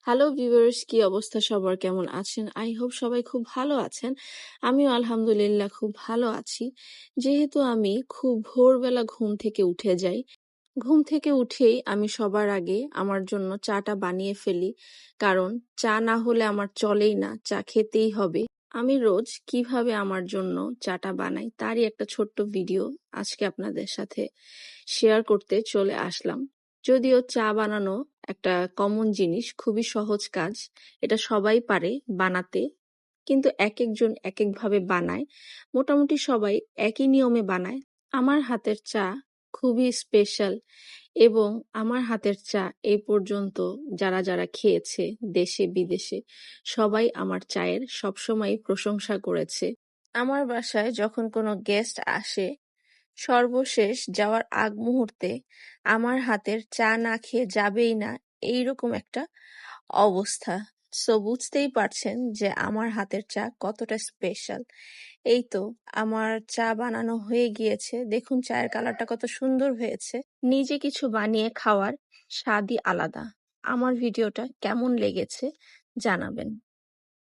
Hello viewers, কি অবস্থা সবার, কেমন আছেন? আই হোপ সবাই খুব ভালো আছেন। আমিও আলহামদুলিল্লাহ খুব ভালো আছি। যেহেতু আমি খুব ভোরবেলা ঘুম থেকে উঠে যাই, ঘুম থেকে উঠেই আমি সবার আগে আমার জন্য চাটা বানিয়ে ফেলি। কারণ চা না হলে আমার চলেই না, চা খেতেই হবে। আমি রোজ কিভাবে আমার জন্য চাটা বানাই তারই একটা ছোট্ট ভিডিও আজকে আপনাদের সাথে শেয়ার করতে চলে আসলাম। যদিও চা বানানো একটা কমন জিনিস, খুবই সহজ কাজ, এটা সবাই পারে বানাতে, কিন্তু এক একজন এক একভাবে বানায়। মোটামুটি সবাই একই নিয়মে বানায়। আমার হাতের চা খুবই স্পেশাল, এবং আমার হাতের চা এই পর্যন্ত যারা যারা খেয়েছে দেশে বিদেশে সবাই আমার চায়ের সবসময় প্রশংসা করেছে। আমার বাসায় যখন কোনো গেস্ট আসে, সর্বশেষ যাওয়ার আগ মুহূর্তে আমার হাতের চা না খেয়ে যাবেই না, এইরকম একটা অবস্থা। সো বুঝতেই পারছেন যে আমার হাতের চা কতটা স্পেশাল। এই তো আমার চা বানানো হয়ে গিয়েছে, দেখুন চায়ের কালারটা কত সুন্দর হয়েছে। নিজে কিছু বানিয়ে খাওয়ার স্বাদই আলাদা। আমার ভিডিওটা কেমন লেগেছে জানাবেন।